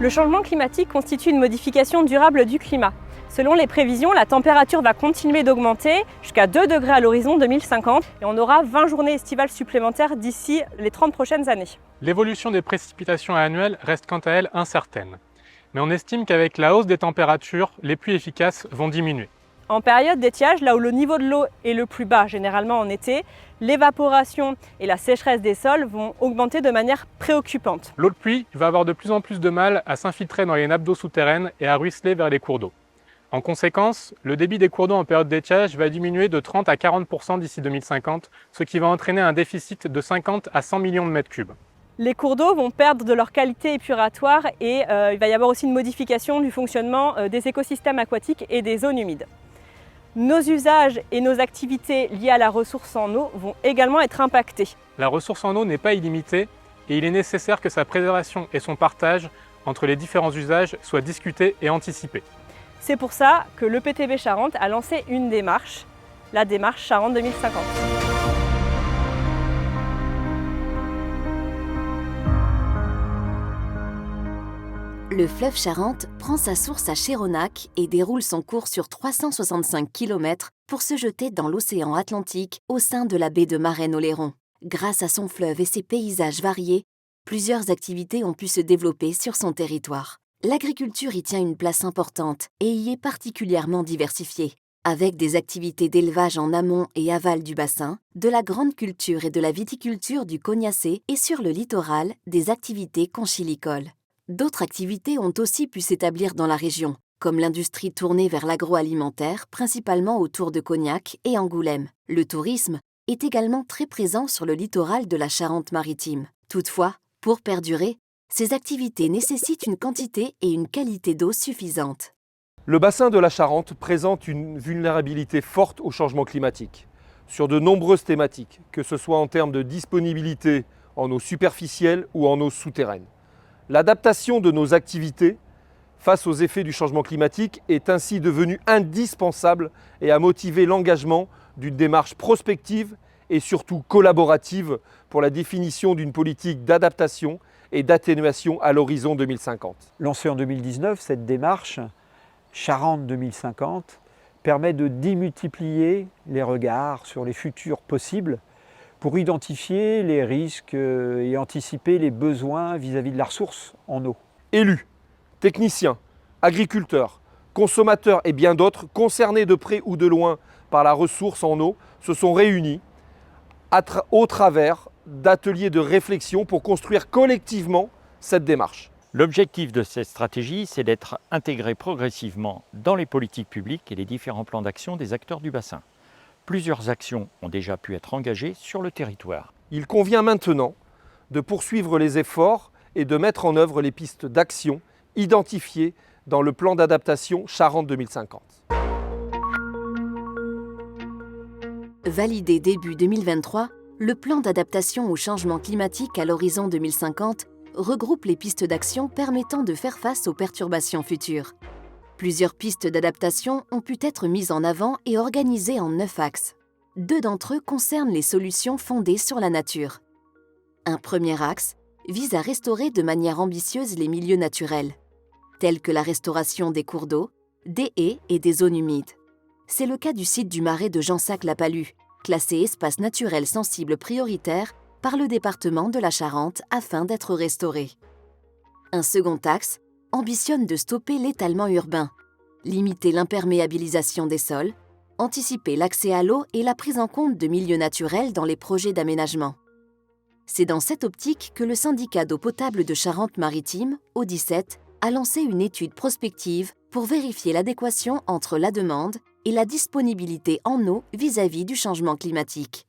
Le changement climatique constitue une modification durable du climat. Selon les prévisions, la température va continuer d'augmenter jusqu'à 2 degrés à l'horizon 2050 et on aura 20 journées estivales supplémentaires d'ici les 30 prochaines années. L'évolution des précipitations annuelles reste quant à elle incertaine. Mais on estime qu'avec la hausse des températures, les pluies efficaces vont diminuer. En période d'étiage, là où le niveau de l'eau est le plus bas, généralement en été, l'évaporation et la sécheresse des sols vont augmenter de manière préoccupante. L'eau de pluie va avoir de plus en plus de mal à s'infiltrer dans les nappes d'eau souterraines et à ruisseler vers les cours d'eau. En conséquence, le débit des cours d'eau en période d'étiage va diminuer de 30 à 40% d'ici 2050, ce qui va entraîner un déficit de 50 à 100 millions de mètres cubes. Les cours d'eau vont perdre de leur qualité épuratoire et il va y avoir aussi une modification du fonctionnement des écosystèmes aquatiques et des zones humides. Nos usages et nos activités liées à la ressource en eau vont également être impactés. La ressource en eau n'est pas illimitée et il est nécessaire que sa préservation et son partage entre les différents usages soient discutés et anticipés. C'est pour ça que l'EPTB Charente a lancé une démarche, la démarche Charente 2050. Le fleuve Charente prend sa source à Chéronnac et déroule son cours sur 365 km pour se jeter dans l'océan Atlantique au sein de la baie de Marennes-Oléron. Grâce à son fleuve et ses paysages variés, plusieurs activités ont pu se développer sur son territoire. L'agriculture y tient une place importante et y est particulièrement diversifiée, avec des activités d'élevage en amont et aval du bassin, de la grande culture et de la viticulture du Cognacé et sur le littoral, des activités conchilicoles. D'autres activités ont aussi pu s'établir dans la région, comme l'industrie tournée vers l'agroalimentaire, principalement autour de Cognac et Angoulême. Le tourisme est également très présent sur le littoral de la Charente-Maritime. Toutefois, pour perdurer, ces activités nécessitent une quantité et une qualité d'eau suffisantes. Le bassin de la Charente présente une vulnérabilité forte au changement climatique, sur de nombreuses thématiques, que ce soit en termes de disponibilité en eau superficielle ou en eau souterraine. L'adaptation de nos activités face aux effets du changement climatique est ainsi devenue indispensable et a motivé l'engagement d'une démarche prospective et surtout collaborative pour la définition d'une politique d'adaptation et d'atténuation à l'horizon 2050. Lancée en 2019, cette démarche Charente 2050 permet de démultiplier les regards sur les futurs possibles pour identifier les risques et anticiper les besoins vis-à-vis de la ressource en eau. Élus, techniciens, agriculteurs, consommateurs et bien d'autres concernés de près ou de loin par la ressource en eau se sont réunis au travers d'ateliers de réflexion pour construire collectivement cette démarche. L'objectif de cette stratégie, c'est d'être intégré progressivement dans les politiques publiques et les différents plans d'action des acteurs du bassin. Plusieurs actions ont déjà pu être engagées sur le territoire. Il convient maintenant de poursuivre les efforts et de mettre en œuvre les pistes d'action identifiées dans le plan d'adaptation Charente 2050. Validé début 2023, le plan d'adaptation au changement climatique à l'horizon 2050 regroupe les pistes d'action permettant de faire face aux perturbations futures. Plusieurs pistes d'adaptation ont pu être mises en avant et organisées en 9 axes. 2 d'entre eux concernent les solutions fondées sur la nature. Un premier axe vise à restaurer de manière ambitieuse les milieux naturels, tels que la restauration des cours d'eau, des haies et des zones humides. C'est le cas du site du marais de Jansac-la-Palue, classé espace naturel sensible prioritaire par le département de la Charente afin d'être restauré. Un second axe ambitionne de stopper l'étalement urbain, limiter l'imperméabilisation des sols, anticiper l'accès à l'eau et la prise en compte de milieux naturels dans les projets d'aménagement. C'est dans cette optique que le syndicat d'eau potable de Charente-Maritime, Eau17, a lancé une étude prospective pour vérifier l'adéquation entre la demande et la disponibilité en eau vis-à-vis du changement climatique.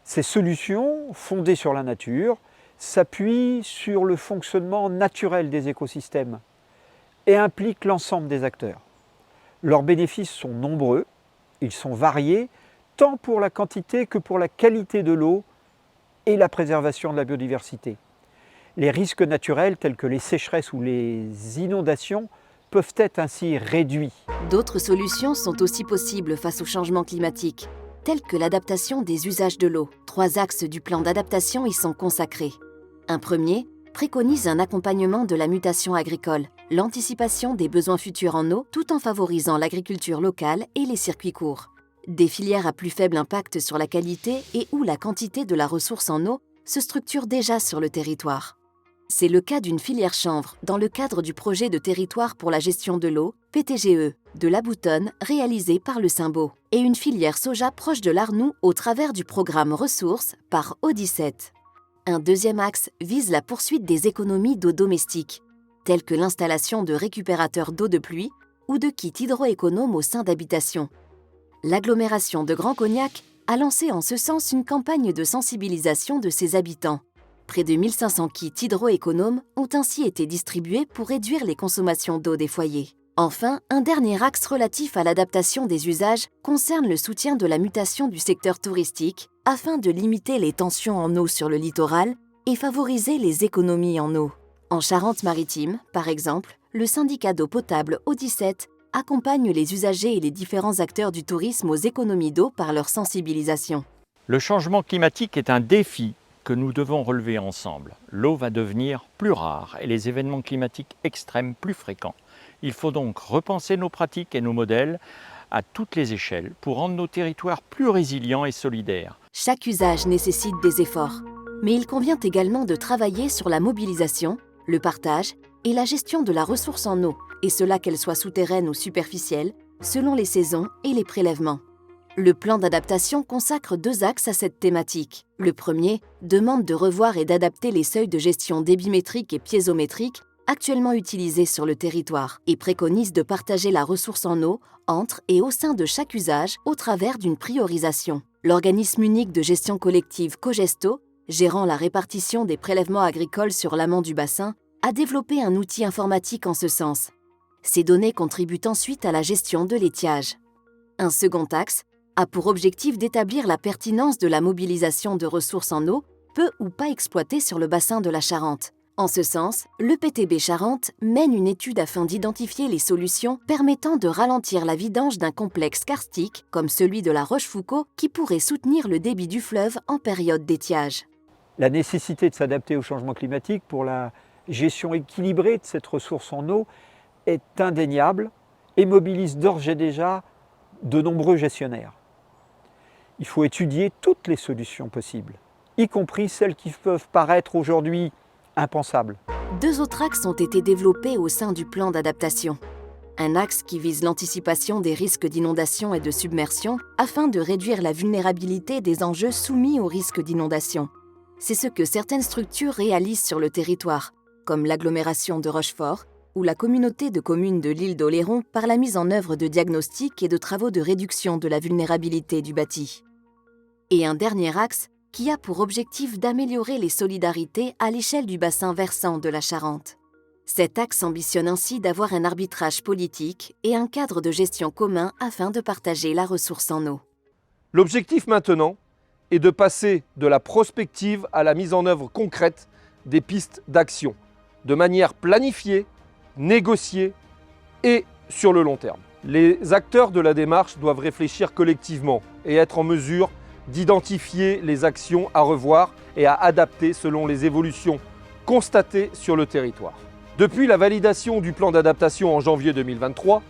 Ces solutions, fondées sur la nature, s'appuient sur le fonctionnement naturel des écosystèmes et impliquent l'ensemble des acteurs. Leurs bénéfices sont nombreux, ils sont variés, tant pour la quantité que pour la qualité de l'eau et la préservation de la biodiversité. Les risques naturels tels que les sécheresses ou les inondations peuvent être ainsi réduits. D'autres solutions sont aussi possibles face au changement climatique, telles que l'adaptation des usages de l'eau. 3 axes du plan d'adaptation y sont consacrés. Un premier préconise un accompagnement de la mutation agricole, l'anticipation des besoins futurs en eau tout en favorisant l'agriculture locale et les circuits courts. Des filières à plus faible impact sur la qualité et ou la quantité de la ressource en eau se structurent déjà sur le territoire. C'est le cas d'une filière chanvre dans le cadre du projet de territoire pour la gestion de l'eau, PTGE, de la Boutonne réalisé par le Cymbo, et une filière soja proche de l'Arnoux au travers du programme Ressources par Eau17. Un deuxième axe vise la poursuite des économies d'eau domestique, telles que l'installation de récupérateurs d'eau de pluie ou de kits hydroéconomes au sein d'habitations. L'agglomération de Grand Cognac a lancé en ce sens une campagne de sensibilisation de ses habitants. Près de 1500 kits hydroéconomes ont ainsi été distribués pour réduire les consommations d'eau des foyers. Enfin, un dernier axe relatif à l'adaptation des usages concerne le soutien de la mutation du secteur touristique afin de limiter les tensions en eau sur le littoral et favoriser les économies en eau. En Charente-Maritime, par exemple, le syndicat d'eau potable Eau17 accompagne les usagers et les différents acteurs du tourisme aux économies d'eau par leur sensibilisation. Le changement climatique est un défi que nous devons relever ensemble. L'eau va devenir plus rare et les événements climatiques extrêmes plus fréquents. Il faut donc repenser nos pratiques et nos modèles à toutes les échelles pour rendre nos territoires plus résilients et solidaires. Chaque usage nécessite des efforts, mais il convient également de travailler sur la mobilisation, le partage et la gestion de la ressource en eau, et cela qu'elle soit souterraine ou superficielle, selon les saisons et les prélèvements. Le plan d'adaptation consacre 2 axes à cette thématique. Le premier demande de revoir et d'adapter les seuils de gestion débimétriques et piézométriques actuellement utilisés sur le territoire et préconise de partager la ressource en eau entre et au sein de chaque usage au travers d'une priorisation. L'organisme unique de gestion collective Cogesto, gérant la répartition des prélèvements agricoles sur l'amont du bassin, a développé un outil informatique en ce sens. Ces données contribuent ensuite à la gestion de l'étiage. Un second axe a pour objectif d'établir la pertinence de la mobilisation de ressources en eau, peu ou pas exploitées sur le bassin de la Charente. En ce sens, le PTB Charente mène une étude afin d'identifier les solutions permettant de ralentir la vidange d'un complexe karstique, comme celui de la Rochefoucauld, qui pourrait soutenir le débit du fleuve en période d'étiage. La nécessité de s'adapter au changement climatique pour la gestion équilibrée de cette ressource en eau est indéniable et mobilise d'ores et déjà de nombreux gestionnaires. Il faut étudier toutes les solutions possibles, y compris celles qui peuvent paraître aujourd'hui impensables. 2 autres axes ont été développés au sein du plan d'adaptation. Un axe qui vise l'anticipation des risques d'inondation et de submersion afin de réduire la vulnérabilité des enjeux soumis aux risques d'inondation. C'est ce que certaines structures réalisent sur le territoire, comme l'agglomération de Rochefort ou la communauté de communes de l'île d'Oléron par la mise en œuvre de diagnostics et de travaux de réduction de la vulnérabilité du bâti. Et un dernier axe qui a pour objectif d'améliorer les solidarités à l'échelle du bassin versant de la Charente. Cet axe ambitionne ainsi d'avoir un arbitrage politique et un cadre de gestion commun afin de partager la ressource en eau. L'objectif maintenant est de passer de la prospective à la mise en œuvre concrète des pistes d'action, de manière planifiée, négociée et sur le long terme. Les acteurs de la démarche doivent réfléchir collectivement et être en mesure d'identifier les actions à revoir et à adapter selon les évolutions constatées sur le territoire. Depuis la validation du plan d'adaptation en janvier 2023,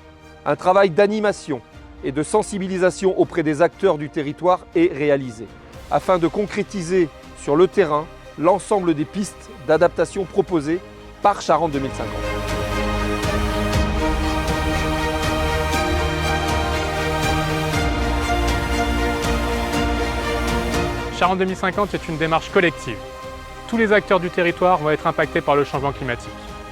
un travail d'animation et de sensibilisation auprès des acteurs du territoire est réalisé, afin de concrétiser sur le terrain l'ensemble des pistes d'adaptation proposées par Charente 2050. Charente 2050 est une démarche collective. Tous les acteurs du territoire vont être impactés par le changement climatique.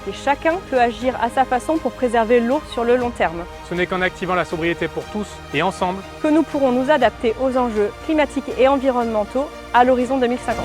Et chacun peut agir à sa façon pour préserver l'eau sur le long terme. Ce n'est qu'en activant la sobriété pour tous et ensemble Que nous pourrons nous adapter aux enjeux climatiques et environnementaux à l'horizon 2050.